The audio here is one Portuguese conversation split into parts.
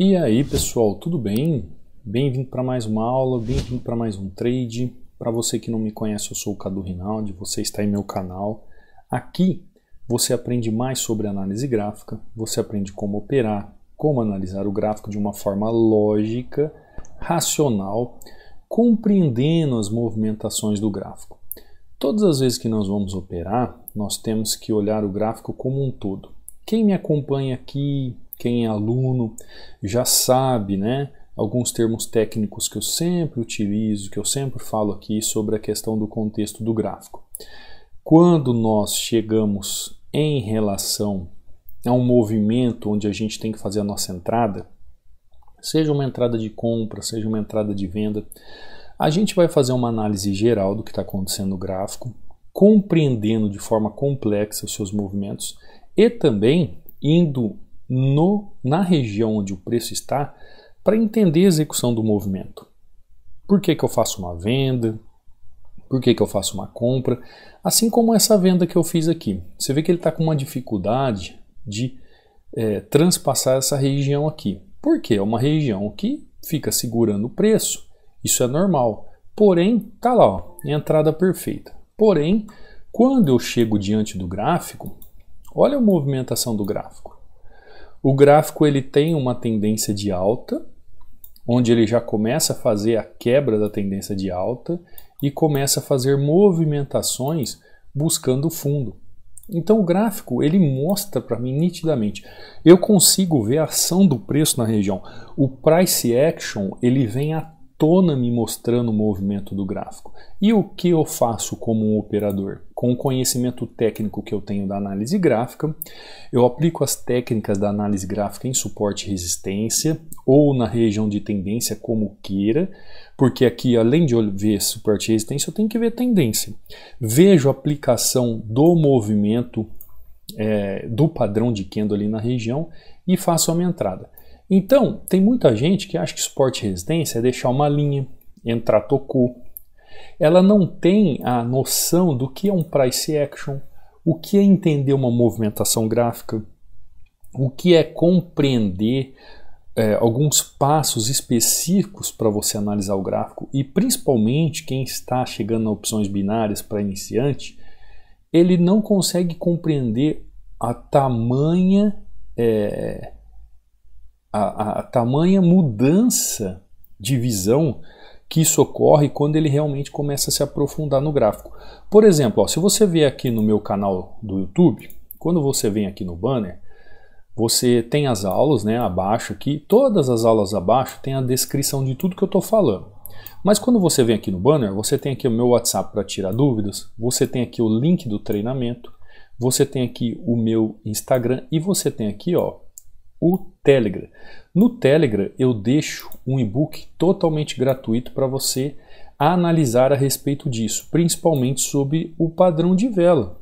E aí pessoal, tudo bem? Bem-vindo para mais uma aula, bem-vindo para mais um trade. Para você que não me conhece, eu sou o Cadu Rinaldi, você está em meu canal. Aqui você aprende mais sobre análise gráfica, você aprende como operar, como analisar o gráfico de uma forma lógica, racional, compreendendo as movimentações do gráfico. Todas as vezes que nós vamos operar, nós temos que olhar o gráfico como um todo. Quem me acompanha aqui, quem é aluno, já sabe, né, alguns termos técnicos que eu sempre utilizo, que eu sempre falo aqui sobre a questão do contexto do gráfico. Quando nós chegamos em relação a um movimento onde a gente tem que fazer a nossa entrada, seja uma entrada de compra, seja uma entrada de venda, a gente vai fazer uma análise geral do que está acontecendo no gráfico, compreendendo de forma complexa os seus movimentos e também indo na região onde o preço está para entender a execução do movimento. Por que eu faço uma venda? Por que eu faço uma compra? Assim como essa venda que eu fiz aqui. Você vê que ele está com uma dificuldade de transpassar essa região aqui. Por quê? É uma região que fica segurando o preço. Isso é normal. Porém, tá lá, ó, entrada perfeita. Porém, quando eu chego diante do gráfico, olha a movimentação do gráfico. O gráfico ele tem uma tendência de alta, onde ele já começa a fazer a quebra da tendência de alta e começa a fazer movimentações buscando fundo. Então o gráfico ele mostra para mim nitidamente. Eu consigo ver a ação do preço na região. O price action ele vem à tona me mostrando o movimento do gráfico. E o que eu faço como um operador? Com o conhecimento técnico que eu tenho da análise gráfica, eu aplico as técnicas da análise gráfica em suporte e resistência ou na região de tendência, como queira, porque aqui, além de eu ver suporte e resistência, eu tenho que ver tendência. Vejo a aplicação do movimento do padrão de candle ali na região e faço a minha entrada. Então, tem muita gente que acha que suporte e resistência é deixar uma linha, entrar, tocou. Ela não tem a noção do que é um price action, o que é entender uma movimentação gráfica, o que é compreender alguns passos específicos para você analisar o gráfico e principalmente quem está chegando a opções binárias para iniciante, ele não consegue compreender a tamanha mudança de visão que isso ocorre quando ele realmente começa a se aprofundar no gráfico. Por exemplo, ó, se você vier aqui no meu canal do YouTube, quando você vem aqui no banner, você tem as aulas, né, abaixo aqui, todas as aulas abaixo tem a descrição de tudo que eu estou falando. Mas quando você vem aqui no banner, você tem aqui o meu WhatsApp para tirar dúvidas, você tem aqui o link do treinamento, você tem aqui o meu Instagram e você tem aqui, ó, o Telegram. No Telegram eu deixo um e-book totalmente gratuito para você analisar a respeito disso, principalmente sobre o padrão de vela,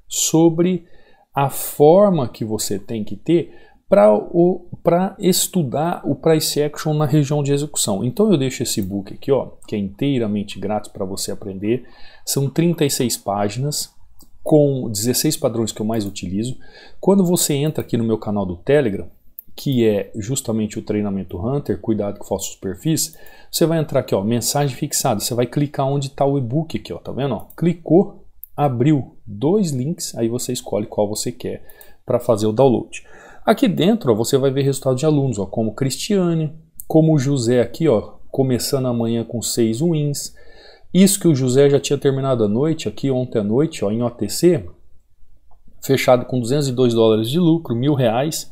sobre a forma que você tem que ter para estudar o price action na região de execução. Então eu deixo esse e-book aqui, ó, que é inteiramente grátis para você aprender. São 36 páginas com 16 padrões que eu mais utilizo. Quando você entra aqui no meu canal do Telegram, que é justamente o treinamento Hunter, cuidado com falsos perfis, você vai entrar aqui, ó, mensagem fixada, você vai clicar onde está o e-book aqui, ó, tá vendo? Ó? Clicou, abriu dois links, aí você escolhe qual você quer para fazer o download. Aqui dentro, ó, você vai ver resultados de alunos, ó, como Cristiane, como o José aqui, ó, começando amanhã com 6 wins. Isso que o José já tinha terminado a noite, aqui ontem à noite, ó, em OTC, fechado com $202 de lucro, R$1.000.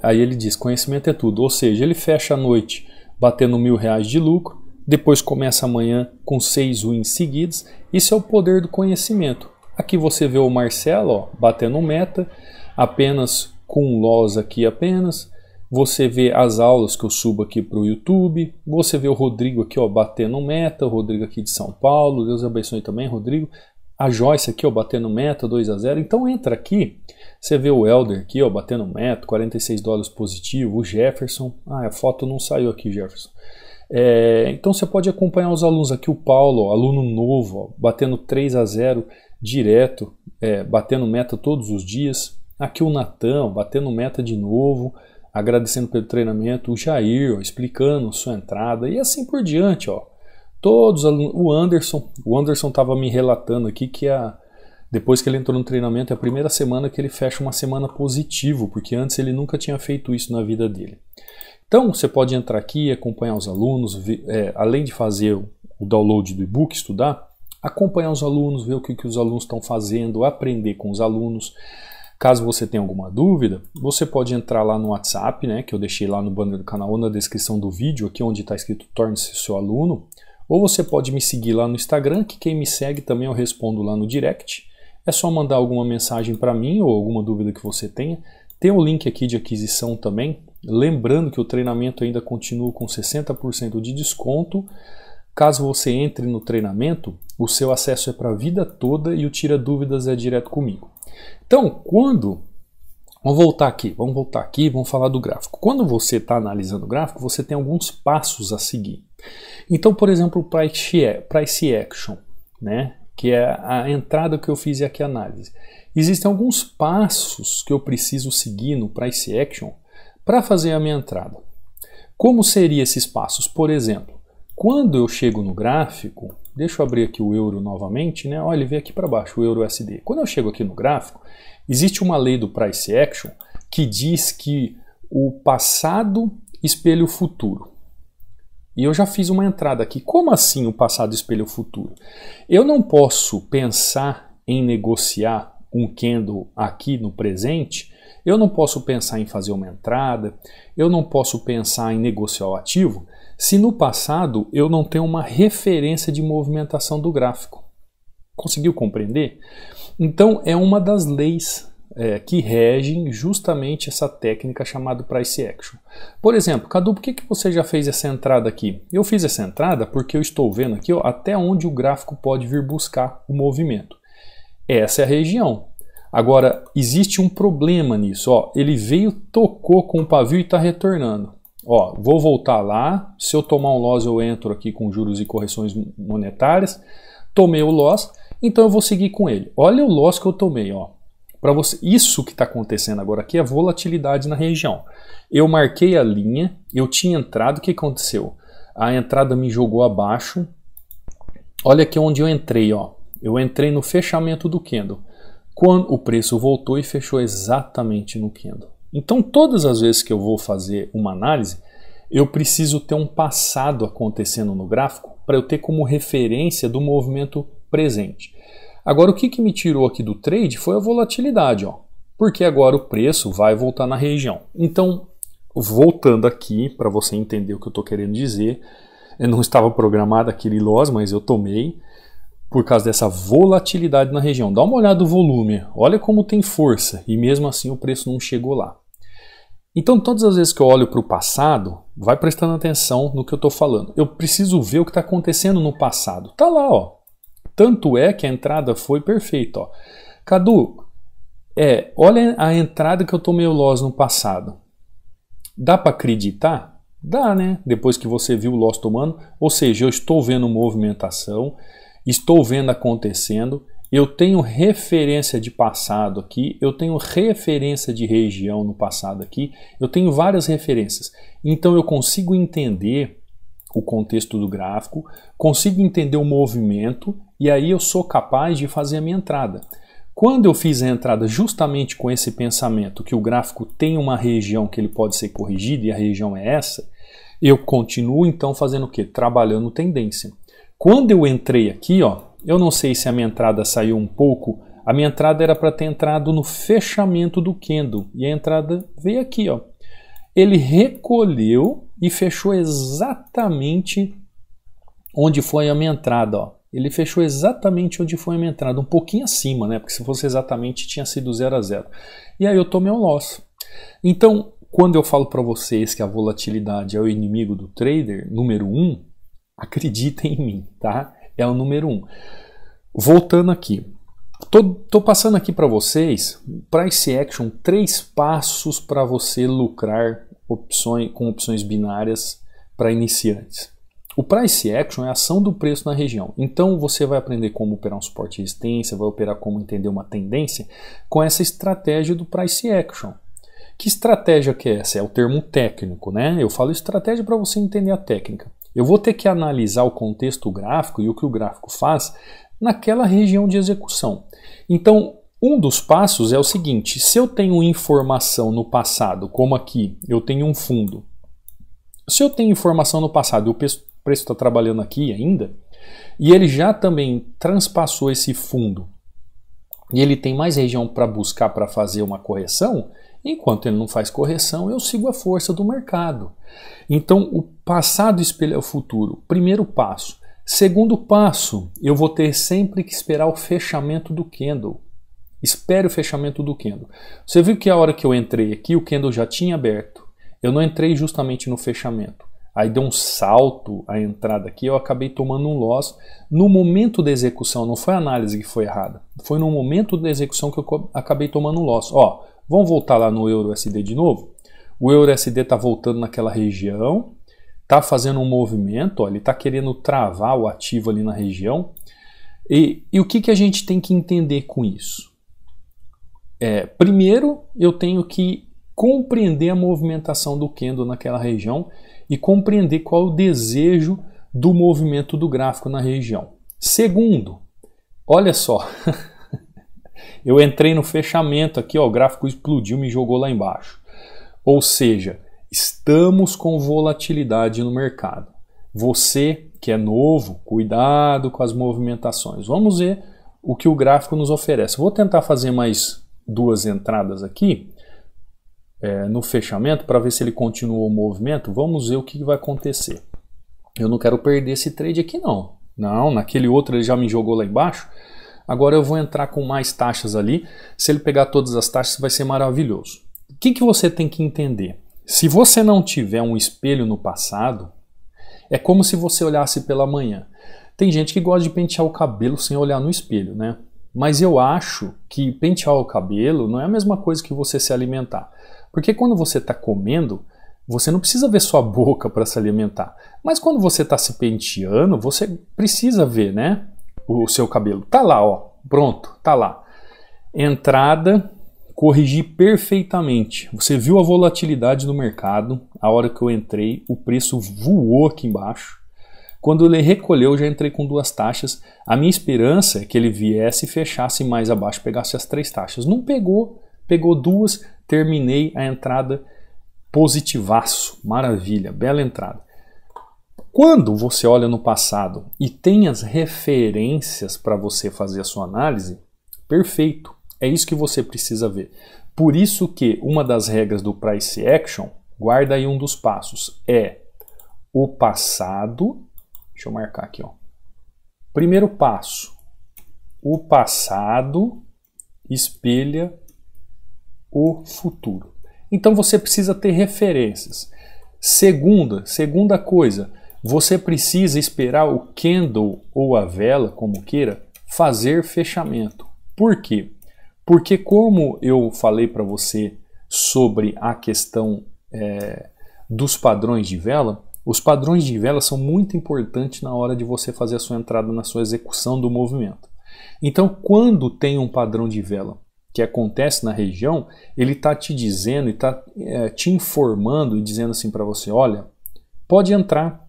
Aí ele diz, conhecimento é tudo, ou seja, ele fecha a noite batendo R$1.000 de lucro, depois começa amanhã com 6 wins seguidos. Isso é o poder do conhecimento. Aqui você vê o Marcelo, ó, batendo meta, apenas com loss aqui apenas. Você vê as aulas que eu subo aqui para o YouTube. Você vê o Rodrigo aqui, ó, batendo meta. O Rodrigo aqui de São Paulo. Deus abençoe também, Rodrigo. A Joyce aqui, ó, batendo meta, 2-0. Então entra aqui. Você vê o Elder aqui, ó, batendo meta, $46 positivo. O Jefferson. Ah, a foto não saiu aqui, Jefferson. Então você pode acompanhar os alunos aqui. O Paulo, ó, aluno novo, ó, batendo 3-0 direto. Batendo meta todos os dias. Aqui o Natan, batendo meta de novo. agradecendo pelo treinamento, o Jair, ó, explicando sua entrada e assim por diante, ó. Todos os alunos, o Anderson estava me relatando aqui que depois que ele entrou no treinamento, é a primeira semana que ele fecha uma semana positivo, porque antes ele nunca tinha feito isso na vida dele. Então você pode entrar aqui e acompanhar os alunos, além de fazer o download do e-book, estudar, acompanhar os alunos, ver o que os alunos estão fazendo, aprender com os alunos. Caso você tenha alguma dúvida, você pode entrar lá no WhatsApp, né, que eu deixei lá no banner do canal ou na descrição do vídeo, aqui onde está escrito torne-se seu aluno, ou você pode me seguir lá no Instagram, que quem me segue também eu respondo lá no direct. É só mandar alguma mensagem para mim ou alguma dúvida que você tenha. Tem o link aqui de aquisição também. Lembrando que o treinamento ainda continua com 60% de desconto. Caso você entre no treinamento, o seu acesso é para a vida toda e o tira dúvidas é direto comigo. Então, vamos voltar aqui, vamos falar do gráfico. Quando você está analisando o gráfico, você tem alguns passos a seguir. Então, por exemplo, o Price Action, né? Que é a entrada que eu fiz aqui a análise. Existem alguns passos que eu preciso seguir no Price Action para fazer a minha entrada. Como seriam esses passos? Por exemplo, quando eu chego no gráfico, deixa eu abrir aqui o euro novamente, né? Olha, ele veio aqui para baixo, o euro USD. Quando eu chego aqui no gráfico, existe uma lei do Price Action que diz que o passado espelha o futuro. E eu já fiz uma entrada aqui. Como assim o passado espelha o futuro? Eu não posso pensar em negociar um candle aqui no presente, eu não posso pensar em fazer uma entrada, eu não posso pensar em negociar o ativo, se no passado eu não tenho uma referência de movimentação do gráfico. Conseguiu compreender? Então é uma das leis que regem justamente essa técnica chamada Price Action. Por exemplo, Cadu, por que você já fez essa entrada aqui? Eu fiz essa entrada porque eu estou vendo aqui, ó, até onde o gráfico pode vir buscar o movimento. Essa é a região. Agora, existe um problema nisso. Ó, ele veio, tocou com o pavio e está retornando. Ó, vou voltar lá. Se eu tomar um loss, eu entro aqui com juros e correções monetárias. Tomei o loss, então eu vou seguir com ele. Olha o loss que eu tomei, ó. Para você, isso que está acontecendo agora aqui é volatilidade na região. Eu marquei a linha, eu tinha entrado, o que aconteceu? A entrada me jogou abaixo. Olha aqui onde eu entrei, ó. Eu entrei no fechamento do candle. Quando o preço voltou e fechou exatamente no candle. Então, todas as vezes que eu vou fazer uma análise, eu preciso ter um passado acontecendo no gráfico para eu ter como referência do movimento presente. Agora, o que me tirou aqui do trade foi a volatilidade, ó, porque agora o preço vai voltar na região. Então, voltando aqui, para você entender o que eu estou querendo dizer, eu não estava programado aquele loss, mas eu tomei por causa dessa volatilidade na região. Dá uma olhada no volume, olha como tem força, e mesmo assim o preço não chegou lá. Então, todas as vezes que eu olho para o passado, vai prestando atenção no que eu estou falando. Eu preciso ver o que está acontecendo no passado. Tá lá, ó. Tanto é que a entrada foi perfeita, ó. Cadu, olha a entrada que eu tomei o loss no passado. Dá para acreditar? Dá, né? Depois que você viu o loss tomando, ou seja, eu estou vendo movimentação, estou vendo acontecendo, eu tenho referência de passado aqui, eu tenho referência de região no passado aqui, eu tenho várias referências. Então eu consigo entender o contexto do gráfico, consigo entender o movimento e aí eu sou capaz de fazer a minha entrada. Quando eu fiz a entrada justamente com esse pensamento que o gráfico tem uma região que ele pode ser corrigido e a região é essa, eu continuo então fazendo o quê? Trabalhando tendência. Quando eu entrei aqui, ó, eu não sei se a minha entrada saiu um pouco, a minha entrada era para ter entrado no fechamento do candle e a entrada veio aqui, ó. Ele recolheu e fechou exatamente onde foi a minha entrada, ó. Ele fechou exatamente onde foi a minha entrada, um pouquinho acima, né? Porque se fosse exatamente tinha sido 0 a 0. E aí eu tomei um loss. Então, quando eu falo para vocês que a volatilidade é o inimigo do trader, número 1, acreditem em mim, tá? É o número 1. Voltando aqui. Tô passando aqui para vocês, Price Action, 3 passos para você lucrar com opções binárias para iniciantes. O Price Action é a ação do preço na região. Então você vai aprender como operar um suporte e resistência, vai operar como entender uma tendência com essa estratégia do Price Action. Que estratégia que é essa? É o termo técnico, né? Eu falo estratégia para você entender a técnica. Eu vou ter que analisar o contexto gráfico e o que o gráfico faz naquela região de execução. Então, um dos passos é o seguinte: se eu tenho informação no passado, como aqui, eu tenho um fundo. Se eu tenho informação no passado e o preço está trabalhando aqui ainda, e ele já também transpassou esse fundo, e ele tem mais região para buscar para fazer uma correção, enquanto ele não faz correção, eu sigo a força do mercado. Então, o passado espelha o futuro. Primeiro passo. Segundo passo, eu vou ter sempre que esperar o fechamento do candle. Espere o fechamento do candle. Você viu que a hora que eu entrei aqui, o candle já tinha aberto. Eu não entrei justamente no fechamento. Aí deu um salto a entrada aqui, eu acabei tomando um loss. No momento da execução, não foi a análise que foi errada. Foi no momento da execução que eu acabei tomando um loss. Ó, vamos voltar lá no EURUSD de novo? O EURUSD está voltando naquela região, está fazendo um movimento, ó, ele está querendo travar o ativo ali na região. E o que a gente tem que entender com isso? Primeiro, eu tenho que compreender a movimentação do candle naquela região e compreender qual é o desejo do movimento do gráfico na região. Segundo, olha só, eu entrei no fechamento aqui, ó, o gráfico explodiu, me jogou lá embaixo. Ou seja, estamos com volatilidade no mercado. Você que é novo, cuidado com as movimentações. Vamos ver o que o gráfico nos oferece. Vou tentar fazer mais 2 entradas aqui no fechamento para ver se ele continua o movimento. Vamos ver o que vai acontecer. Eu não quero perder esse trade aqui não. Não, naquele outro ele já me jogou lá embaixo. Agora eu vou entrar com mais taxas ali. Se ele pegar todas as taxas vai ser maravilhoso. O que você tem que entender? Se você não tiver um espelho no passado, é como se você olhasse pela manhã. Tem gente que gosta de pentear o cabelo sem olhar no espelho, né? Mas eu acho que pentear o cabelo não é a mesma coisa que você se alimentar. Porque quando você está comendo, você não precisa ver sua boca para se alimentar. Mas quando você está se penteando, você precisa ver, né? O seu cabelo. Tá lá, ó. Pronto, tá lá. Entrada, corrigi perfeitamente. Você viu a volatilidade do mercado. A hora que eu entrei, o preço voou aqui embaixo. Quando ele recolheu, eu já entrei com 2 taxas. A minha esperança é que ele viesse e fechasse mais abaixo, pegasse as 3 taxas. Não pegou, pegou 2, terminei a entrada positivaço. Maravilha, bela entrada. Quando você olha no passado e tem as referências para você fazer a sua análise, perfeito. É isso que você precisa ver. Por isso que uma das regras do Price Action, guarda aí um dos passos, é o passado. Deixa eu marcar aqui, ó. Primeiro passo, o passado espelha o futuro. Então você precisa ter referências. Segunda coisa, você precisa esperar o candle ou a vela, como queira, fazer fechamento. Por quê? Porque como eu falei para você sobre a questão dos padrões de vela, os padrões de vela são muito importantes na hora de você fazer a sua entrada na sua execução do movimento. Então, quando tem um padrão de vela que acontece na região, ele está te dizendo e está te informando e dizendo assim para você, olha, pode entrar,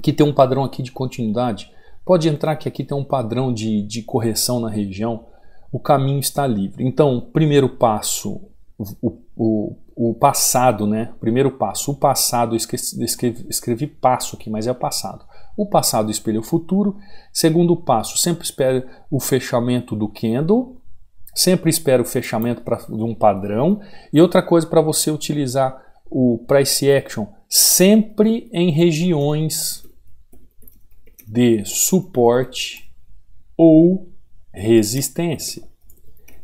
que tem um padrão aqui de continuidade, pode entrar que aqui tem um padrão de correção na região, o caminho está livre. Então, primeiro passo, o passado, né? Primeiro passo, o passado, escrevi passo aqui, mas é o passado. O passado espelha o futuro. Segundo passo, sempre espere o fechamento do candle, sempre espere o fechamento de um padrão. E outra coisa para você utilizar o Price Action, sempre em regiões de suporte ou resistência.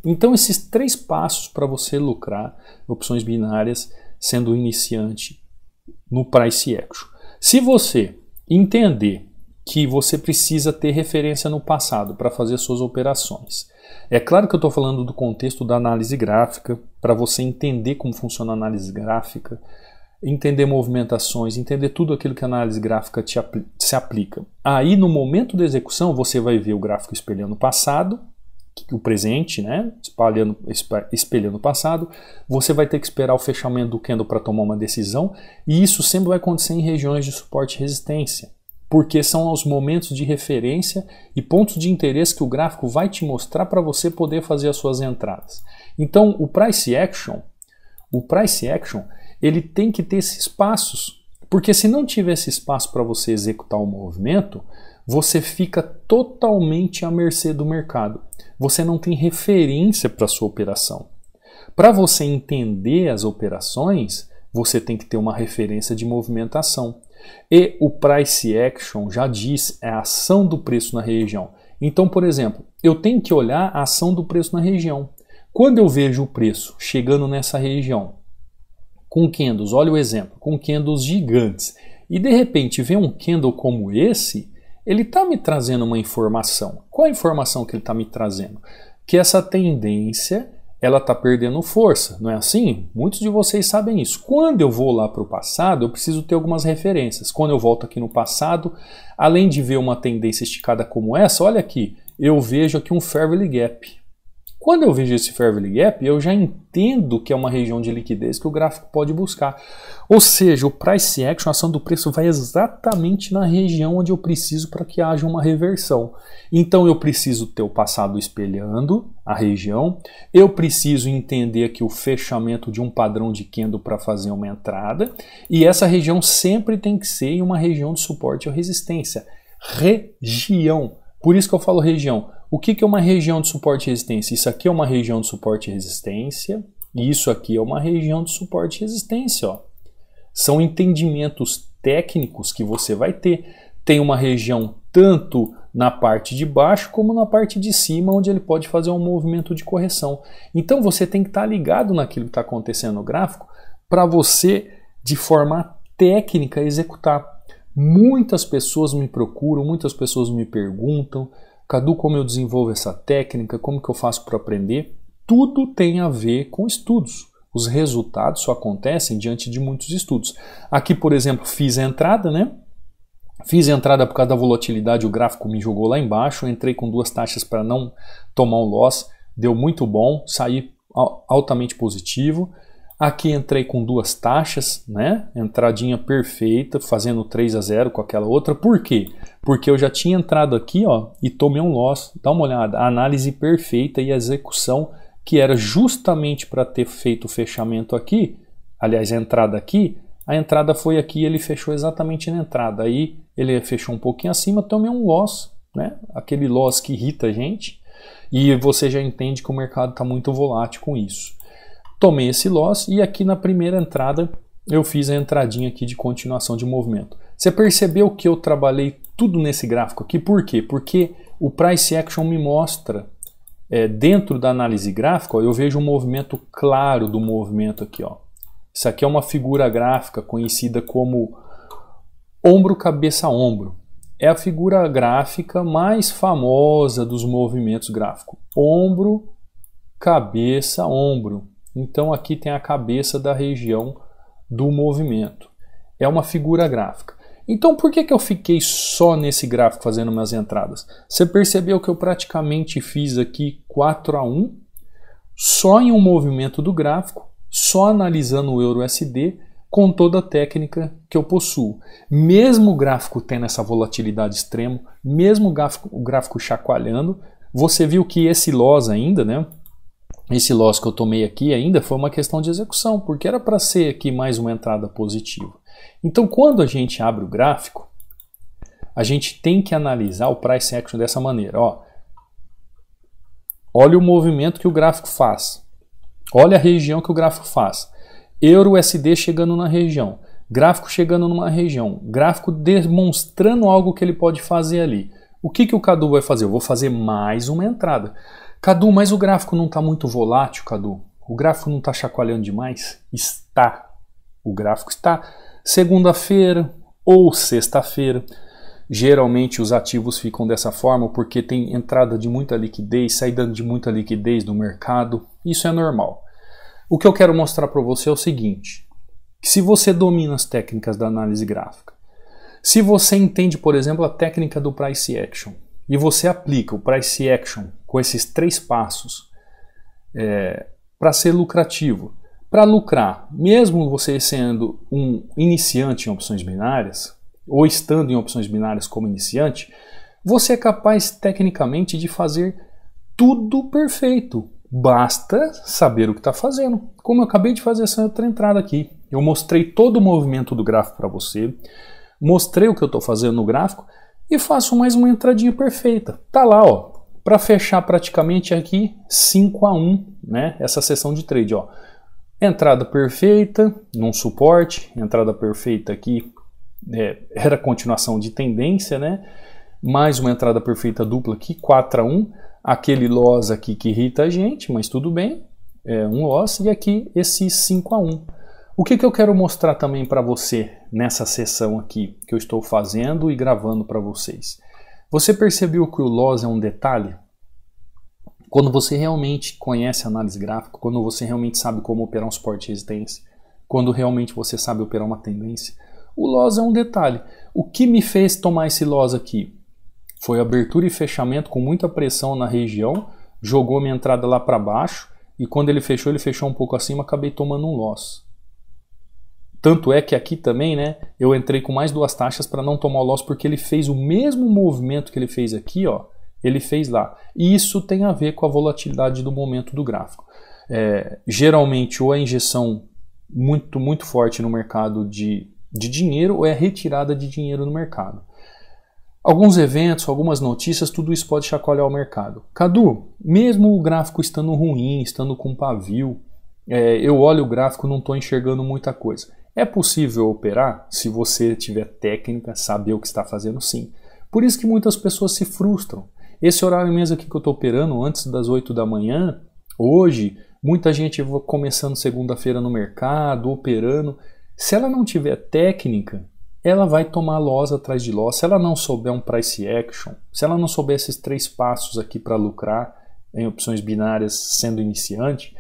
Então esses 3 passos para você lucrar opções binárias sendo iniciante no Price Action. Se você entender que você precisa ter referência no passado para fazer suas operações, é claro que eu estou falando do contexto da análise gráfica, para você entender como funciona a análise gráfica, entender movimentações, entender tudo aquilo que a análise gráfica se aplica. Aí no momento da execução você vai ver o gráfico espelhando o passado o presente, né, espelhando o passado, você vai ter que esperar o fechamento do candle para tomar uma decisão, e isso sempre vai acontecer em regiões de suporte e resistência, porque são os momentos de referência e pontos de interesse que o gráfico vai te mostrar para você poder fazer as suas entradas. Então, o price action, ele tem que ter esses passos, porque se não tiver esse espaço para você executar o movimento, você fica totalmente à mercê do mercado. Você não tem referência para a sua operação. Para você entender as operações, você tem que ter uma referência de movimentação. E o price action já diz, é a ação do preço na região. Então, por exemplo, eu tenho que olhar a ação do preço na região. Quando eu vejo o preço chegando nessa região, com candles, olha o exemplo, com candles gigantes, e de repente vem um candle como esse, ele está me trazendo uma informação. Qual a informação que ele está me trazendo? Que essa tendência, ela está perdendo força, não é assim? Muitos de vocês sabem isso. Quando eu vou lá para o passado, eu preciso ter algumas referências. Quando eu volto aqui no passado, além de ver uma tendência esticada como essa, olha aqui, eu vejo aqui um Fair Value Gap. Quando eu vejo esse Fair Value Gap, eu já entendo que é uma região de liquidez que o gráfico pode buscar. Ou seja, o Price Action, a ação do preço, vai exatamente na região onde eu preciso para que haja uma reversão. Então eu preciso ter o passado espelhando a região, eu preciso entender aqui o fechamento de um padrão de candle para fazer uma entrada, e essa região sempre tem que ser em uma região de suporte ou resistência. Região. Por isso que eu falo região. O que é uma região de suporte e resistência? Isso aqui é uma região de suporte e resistência, e isso aqui é uma região de suporte e resistência. Ó. São entendimentos técnicos que você vai ter. Tem uma região tanto na parte de baixo como na parte de cima, onde ele pode fazer um movimento de correção. Então você tem que estar ligado naquilo que está acontecendo no gráfico para você, de forma técnica, executar. Muitas pessoas me procuram, muitas pessoas me perguntam: Cadu, como eu desenvolvo essa técnica? Como que eu faço para aprender? Tudo tem a ver com estudos. Os resultados só acontecem diante de muitos estudos. Aqui, por exemplo, fiz a entrada, né? Fiz a entrada por causa da volatilidade, o gráfico me jogou lá embaixo, entrei com 2 taxas para não tomar um loss, deu muito bom, saí altamente positivo. Aqui entrei com 2 taxas, né? Entradinha perfeita, fazendo 3-0 com aquela outra. Por quê? Porque eu já tinha entrado aqui, ó, e tomei um loss. Dá uma olhada, a análise perfeita e a execução, que era justamente para ter feito o fechamento aqui, aliás, a entrada aqui, a entrada foi aqui e ele fechou exatamente na entrada. Aí ele fechou um pouquinho acima, tomei um loss, né? Aquele loss que irrita a gente, e você já entende que o mercado está muito volátil com isso. Tomei esse loss e aqui na primeira entrada eu fiz a entradinha aqui de continuação de movimento. Você percebeu que eu trabalhei tudo nesse gráfico aqui? Por quê? Porque o Price Action me mostra, dentro da análise gráfica, ó, eu vejo um movimento claro do movimento aqui. Ó. Isso aqui é uma figura gráfica conhecida como ombro, cabeça, ombro. É a figura gráfica mais famosa dos movimentos gráficos. Ombro, cabeça, ombro. Então aqui tem a cabeça da região do movimento. É uma figura gráfica. Então por que eu fiquei só nesse gráfico fazendo minhas entradas? Você percebeu que eu praticamente fiz aqui 4-1, só em um movimento do gráfico, só analisando o EURUSD com toda a técnica que eu possuo. Mesmo o gráfico tendo essa volatilidade extrema, mesmo o gráfico chacoalhando, você viu que esse loss ainda, né? Esse loss que eu tomei aqui ainda foi uma questão de execução, porque era para ser aqui mais uma entrada positiva. Então, quando a gente abre o gráfico, a gente tem que analisar o Price Action dessa maneira. Ó. Olha o movimento que o gráfico faz. Olha a região que o gráfico faz. EURUSD chegando na região. Gráfico chegando numa região. Gráfico demonstrando algo que ele pode fazer ali. O que o Cadu vai fazer? Eu vou fazer mais uma entrada. Cadu, mas o gráfico não está muito volátil, Cadu? O gráfico não está chacoalhando demais? Está. O gráfico está. Segunda-feira ou sexta-feira, geralmente os ativos ficam dessa forma porque tem entrada de muita liquidez, saída de muita liquidez do mercado. Isso é normal. O que eu quero mostrar para você é o seguinte, que se você domina as técnicas da análise gráfica, se você entende, por exemplo, a técnica do Price Action, e você aplica o Price Action com esses 3 passos para ser lucrativo, para lucrar, mesmo você sendo um iniciante em opções binárias, ou estando em opções binárias como iniciante, você é capaz tecnicamente de fazer tudo perfeito. Basta saber o que está fazendo. Como eu acabei de fazer essa outra entrada aqui. Eu mostrei todo o movimento do gráfico para você, mostrei o que eu estou fazendo no gráfico e faço mais uma entradinha perfeita. Tá lá, ó, para fechar praticamente aqui 5-1, né? Essa sessão de trade, ó. Entrada perfeita num suporte, entrada perfeita aqui era continuação de tendência, né? Mais uma entrada perfeita dupla aqui, 4-1. Aquele loss aqui que irrita a gente, mas tudo bem, é um loss. E aqui esse 5-1. O que eu quero mostrar também para você nessa sessão aqui que eu estou fazendo e gravando para vocês? Você percebeu que o loss é um detalhe? Quando você realmente conhece a análise gráfica, quando você realmente sabe como operar um suporte e resistência, quando realmente você sabe operar uma tendência, o loss é um detalhe. O que me fez tomar esse loss aqui? Foi abertura e fechamento com muita pressão na região, jogou minha entrada lá para baixo e quando ele fechou um pouco acima, acabei tomando um loss. Tanto é que aqui também, né, eu entrei com mais 2 taxas para não tomar o loss, porque ele fez o mesmo movimento que ele fez aqui, ó, ele fez lá. E isso tem a ver com a volatilidade do momento do gráfico. Geralmente, ou é injeção muito forte no mercado de dinheiro, ou é retirada de dinheiro no mercado. Alguns eventos, algumas notícias, tudo isso pode chacoalhar o mercado. Cadu, mesmo o gráfico estando ruim, estando com pavio, eu olho o gráfico e não estou enxergando muita coisa. É possível operar se você tiver técnica, saber o que está fazendo? Sim. Por isso que muitas pessoas se frustram. Esse horário mesmo aqui que eu estou operando, antes das 8 da manhã, hoje, muita gente começando segunda-feira no mercado, operando. Se ela não tiver técnica, ela vai tomar loss atrás de loss. Se ela não souber um price action, se ela não souber esses 3 passos aqui para lucrar em opções binárias sendo iniciante,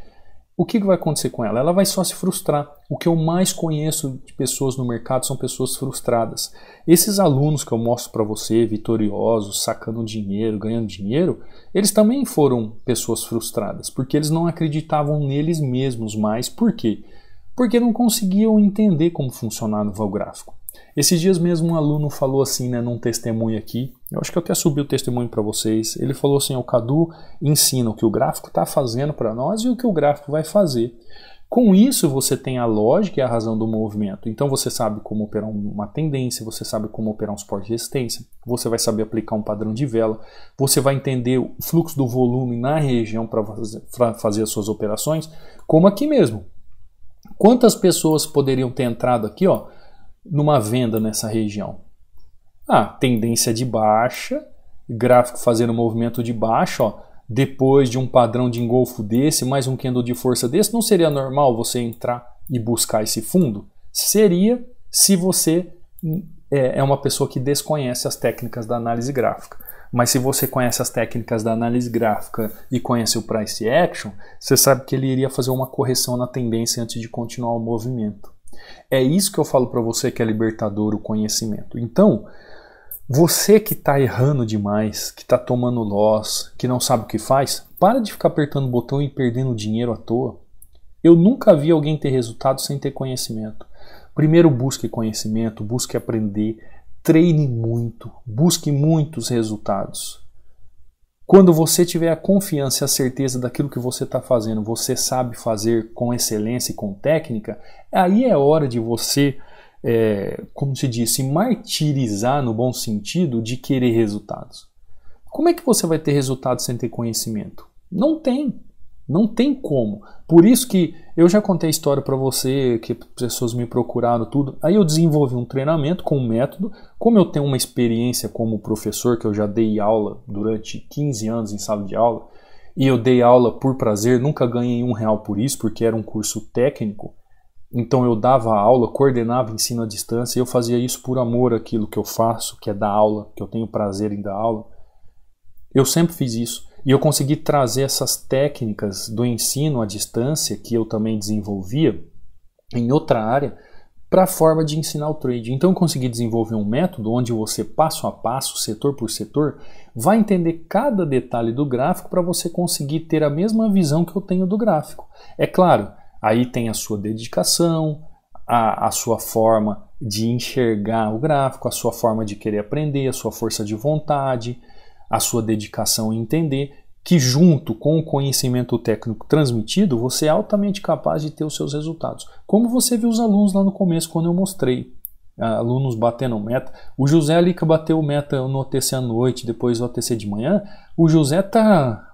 o que vai acontecer com ela? Ela vai só se frustrar. O que eu mais conheço de pessoas no mercado são pessoas frustradas. Esses alunos que eu mostro para você, vitoriosos, sacando dinheiro, ganhando dinheiro, eles também foram pessoas frustradas, porque eles não acreditavam neles mesmos mais. Por quê? Porque não conseguiam entender como funcionava o gráfico. Esses dias mesmo um aluno falou assim, né, num testemunho aqui, eu acho que eu até subi o testemunho para vocês, ele falou assim, o Cadu ensina o que o gráfico está fazendo para nós e o que o gráfico vai fazer. Com isso você tem a lógica e a razão do movimento, então você sabe como operar uma tendência, você sabe como operar um suporte de resistência, você vai saber aplicar um padrão de vela, você vai entender o fluxo do volume na região para fazer as suas operações, como aqui mesmo. Quantas pessoas poderiam ter entrado aqui, ó, numa venda nessa região? Tendência de baixa, gráfico fazendo movimento de baixa, ó, depois de um padrão de engolfo desse, mais um candle de força desse, não seria normal você entrar e buscar esse fundo? Seria se você é uma pessoa que desconhece as técnicas da análise gráfica. Mas se você conhece as técnicas da análise gráfica e conhece o price action, você sabe que ele iria fazer uma correção na tendência antes de continuar o movimento. É isso que eu falo para você que é libertador o conhecimento. Então, você que está errando demais, que está tomando loss, que não sabe o que faz, para de ficar apertando o botão e perdendo dinheiro à toa. Eu nunca vi alguém ter resultado sem ter conhecimento. Primeiro busque conhecimento, busque aprender, treine muito, busque muitos resultados. Quando você tiver a confiança e a certeza daquilo que você está fazendo, você sabe fazer com excelência e com técnica, aí é hora de você, como se diz, se martirizar no bom sentido de querer resultados. Como é que você vai ter resultado sem ter conhecimento? Não tem. Não tem como. Por isso que eu já contei a história para você, que pessoas me procuraram tudo. Aí eu desenvolvi um treinamento com um método. Como eu tenho uma experiência como professor, que eu já dei aula durante 15 anos em sala de aula, e eu dei aula por prazer, nunca ganhei R$1 por isso, porque era um curso técnico. Então eu dava aula, coordenava ensino à distância, e eu fazia isso por amor àquilo que eu faço, que é dar aula, que eu tenho prazer em dar aula. Eu sempre fiz isso. E eu consegui trazer essas técnicas do ensino à distância, que eu também desenvolvia, em outra área, para a forma de ensinar o trade. Então eu consegui desenvolver um método onde você, passo a passo, setor por setor, vai entender cada detalhe do gráfico para você conseguir ter a mesma visão que eu tenho do gráfico. É claro, aí tem a sua dedicação, a sua forma de enxergar o gráfico, a sua forma de querer aprender, a sua força de vontade, a sua dedicação em entender, que junto com o conhecimento técnico transmitido, você é altamente capaz de ter os seus resultados. Como você viu os alunos lá no começo, quando eu mostrei, alunos batendo meta. O José ali que bateu meta no OTC à noite, depois no OTC de manhã, o José está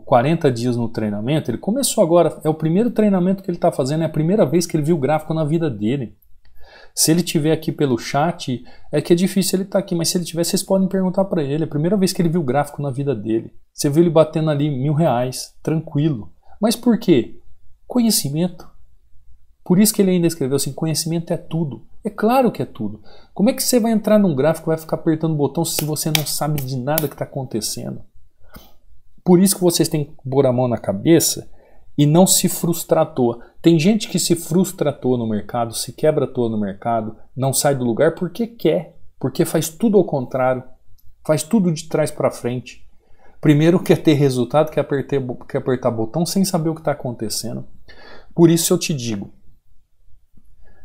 40 dias no treinamento, ele começou agora, é o primeiro treinamento que ele está fazendo, é a primeira vez que ele viu gráfico na vida dele. Se ele estiver aqui pelo chat, é que é difícil ele estar aqui, mas se ele tiver, vocês podem perguntar para ele. É a primeira vez que ele viu gráfico na vida dele. Você viu ele batendo ali R$1.000, tranquilo. Mas por quê? Conhecimento. Por isso que ele ainda escreveu assim, conhecimento é tudo. É claro que é tudo. Como é que você vai entrar num gráfico e vai ficar apertando o botão se você não sabe de nada que está acontecendo? Por isso que vocês têm que pôr a mão na cabeça e não se frustrar à toa. Tem gente que se frustra à toa no mercado, se quebra à toa no mercado, não sai do lugar porque quer, porque faz tudo ao contrário, faz tudo de trás para frente. Primeiro quer ter resultado, quer apertar botão sem saber o que está acontecendo. Por isso eu te digo,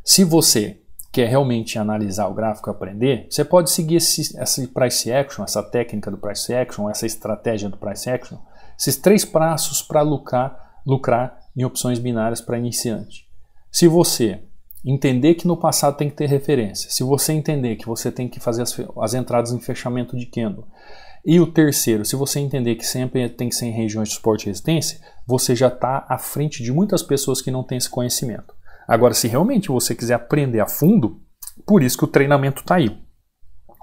se você quer realmente analisar o gráfico e aprender, você pode seguir esse price action, essa técnica do price action, essa estratégia do price action, esses 3 passos para lucrar em opções binárias para iniciante. Se você entender que no passado tem que ter referência, se você entender que você tem que fazer as entradas em fechamento de candle, e o terceiro, se você entender que sempre tem que ser em regiões de suporte e resistência, você já está à frente de muitas pessoas que não têm esse conhecimento. Agora, se realmente você quiser aprender a fundo, por isso que o treinamento está aí.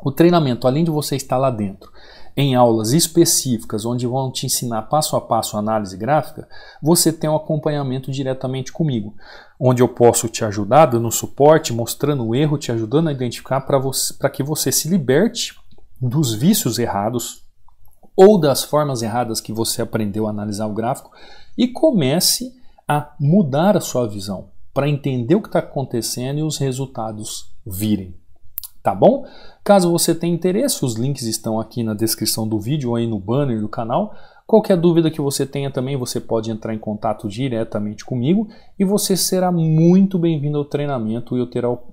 O treinamento, além de você estar lá dentro, em aulas específicas, onde vão te ensinar passo a passo a análise gráfica, você tem um acompanhamento diretamente comigo, onde eu posso te ajudar, dando suporte, mostrando o erro, te ajudando a identificar para que você se liberte dos vícios errados ou das formas erradas que você aprendeu a analisar o gráfico e comece a mudar a sua visão, para entender o que está acontecendo e os resultados virem. Tá bom? Caso você tenha interesse, os links estão aqui na descrição do vídeo ou aí no banner do canal. Qualquer dúvida que você tenha também, você pode entrar em contato diretamente comigo e você será muito bem-vindo ao treinamento e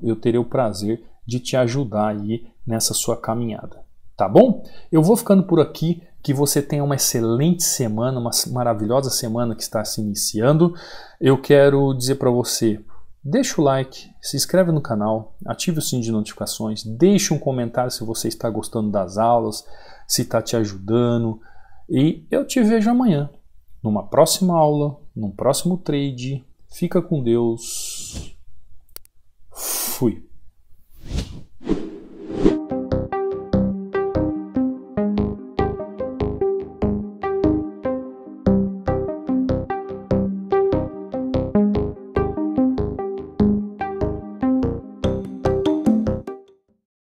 eu terei o prazer de te ajudar aí nessa sua caminhada. Tá bom? Eu vou ficando por aqui, que você tenha uma excelente semana, uma maravilhosa semana que está se iniciando. Eu quero dizer para você, deixa o like, se inscreve no canal, ative o sininho de notificações, deixe um comentário se você está gostando das aulas, se está te ajudando. E eu te vejo amanhã, numa próxima aula, num próximo trade. Fica com Deus. Fui.